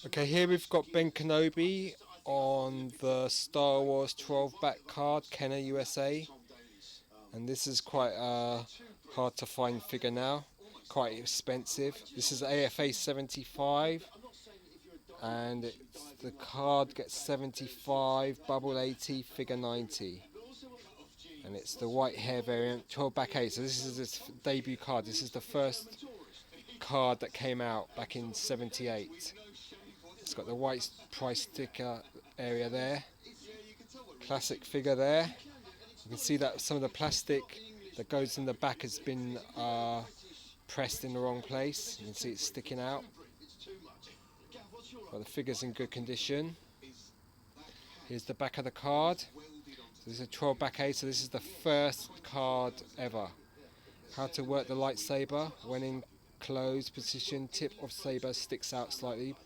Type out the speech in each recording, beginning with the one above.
Okay, here we've got Ben Kenobi on the Star Wars 12 back card, Kenner USA. And this is quite a hard to find figure now, quite expensive. This is AFA 75 and the card gets 75, bubble 80, figure 90. And it's the white hair variant, 12 back A. So this is its debut card. This is the first card that came out back in 78. It's got the white price sticker area there. Classic figure there. You can see that some of the plastic that goes in the back has been pressed in the wrong place. You can see it's sticking out. But the figure's in good condition. Here's the back of the card. So this is a 12 back A, so this is the first card ever. How to work the lightsaber. When in closed position, tip of saber sticks out slightly.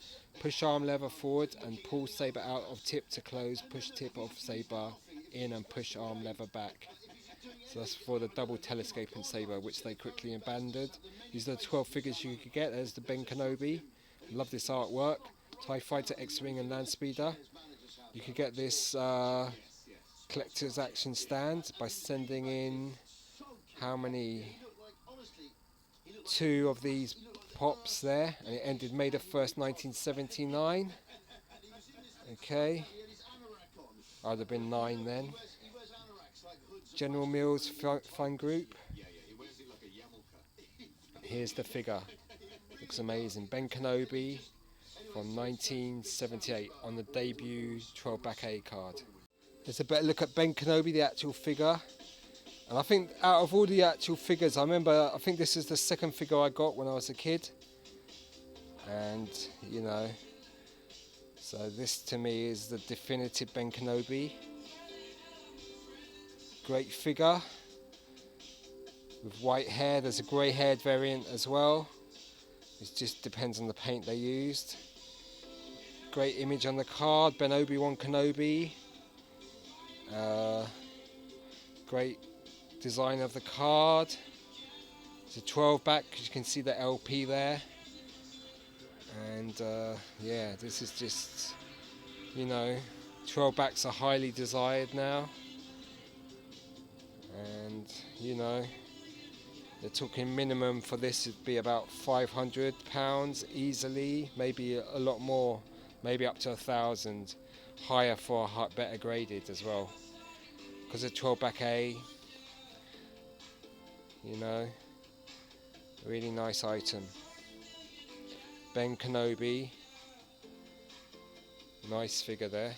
Push arm lever forward and pull saber out of tip to close. Push tip of saber in and push arm lever back. So that's for the double telescoping saber, which they quickly abandoned. These are the 12 figures you could get. There's the Ben Kenobi. Love this artwork. TIE Fighter, X-Wing and Land Speeder. You could get this collector's action stand by sending in how many? 2 of these pops there, and it ended May the 1st, 1979. Okay, I'd have been 9 then. General Mills Fun Group. Here's the figure. Looks amazing. Ben Kenobi from 1978 on the debut 12 back A card. There's a better look at Ben Kenobi, the actual figure. And I think out of all the actual figures, I think this is the second figure I got when I was a kid. And, you know, so this to me is the definitive Ben Kenobi. Great figure with white hair. There's a grey haired variant as well. It just depends on the paint they used. Great image on the card, Ben Obi Wan Kenobi. Great design of the card. It's a 12 back, you can see the LP there. And yeah, this is just, you know, 12 backs are highly desired now. And, you know, they're talking minimum for this would be about £500 easily, maybe a lot more, maybe up to 1,000, higher for better graded as well. Because of 12 back A, you know, really nice item. Ben Kenobi, nice figure there.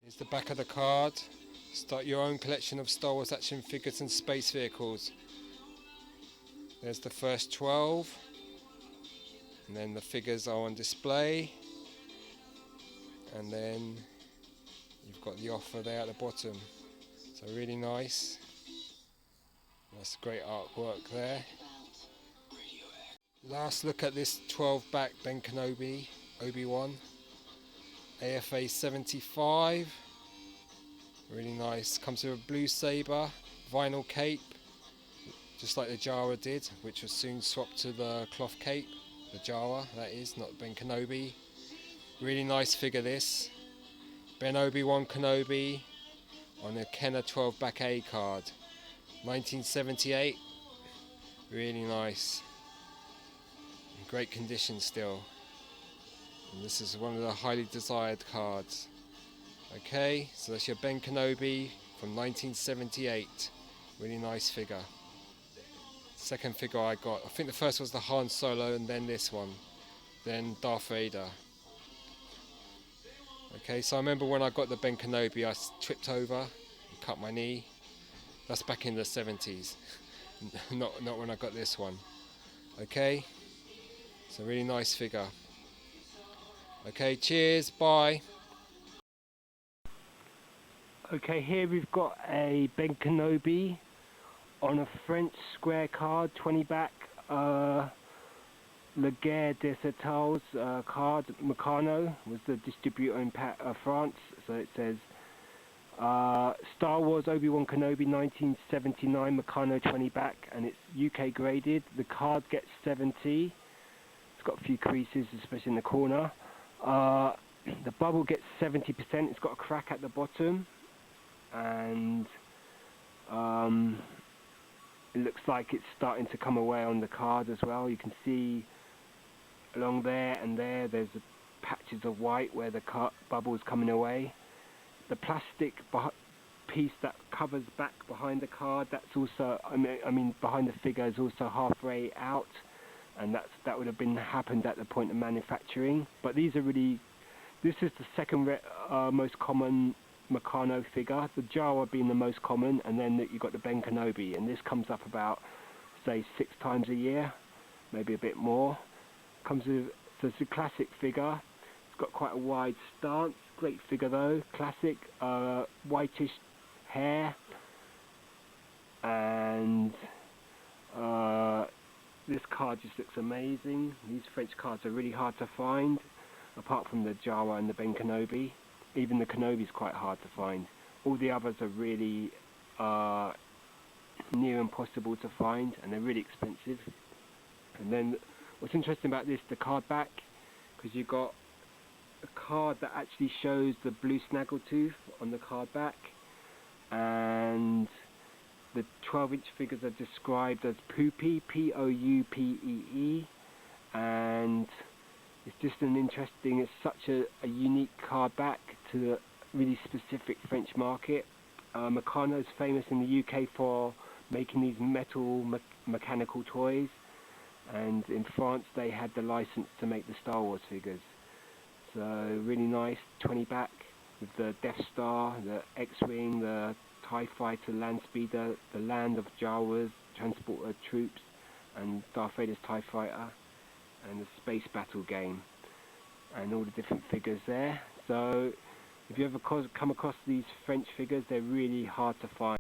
Here's the back of the card. Start your own collection of Star Wars action figures and space vehicles. There's the first 12, and then the figures are on display, and then you've got the offer there at the bottom. So really nice. That's great artwork there. Last look at this 12 back Ben Kenobi, Obi Wan, AFA 75. Really nice. Comes with a blue saber, vinyl cape, just like the Jawa did, which was soon swapped to the cloth cape. The Jawa, that is, not Ben Kenobi. Really nice figure this. Ben Obi Wan Kenobi on a Kenner 12 back A card. 1978. Really nice. In great condition still. And this is one of the highly desired cards. Okay, so that's your Ben Kenobi from 1978. Really nice figure. Second figure I got. I think the first was the Han Solo and then this one. Then Darth Vader. Okay, so I remember when I got the Ben Kenobi, I tripped over and cut my knee. That's back in the 70s. not when I got this one. Okay, so really nice figure. Okay, cheers, bye. Okay, here we've got a Ben Kenobi on a French square card, 20 back, Le Guerre des Étoiles card. Meccano was the distributor in France, so it says Star Wars Obi Wan Kenobi 1979 Meccano 20 back, and it's UK graded. The card gets 70. It's got a few creases, especially in the corner. The bubble gets 70%. It's got a crack at the bottom, and it looks like it's starting to come away on the card as well. You can see along there and there's patches of white where the bubble's coming away. The plastic piece that covers back behind the card, that's also, I mean behind the figure, is also halfway out, and that would have happened at the point of manufacturing. But these are really, this is the second most common Meccano figure, the Jawa being the most common, and then you've got the Ben Kenobi, and this comes up about, say, 6 times a year, maybe a bit more. Comes with, so it's a classic figure. It's got quite a wide stance, great figure though, classic, whitish hair, and this card just looks amazing. These French cards are really hard to find, apart from the Jawa and the Ben Kenobi. Even the Kenobi is quite hard to find. All the others are really near impossible to find, and they're really expensive. And then what's interesting about this, the card back, because you've got a card that actually shows the blue snaggletooth on the card back, and the 12-inch figures are described as Poupee, P-O-U-P-E-E, and it's just an interesting, it's such a unique card back to the really specific French market. Meccano is famous in the UK for making these metal mechanical toys, and in France they had the license to make the Star Wars figures. So really nice, 20 back, with the Death Star, the X-Wing, the TIE Fighter, Land Speeder, the Land of Jawas, Transporter Troops, and Darth Vader's TIE Fighter, and the Space Battle game, and all the different figures there. So if you ever come across these French figures, they're really hard to find.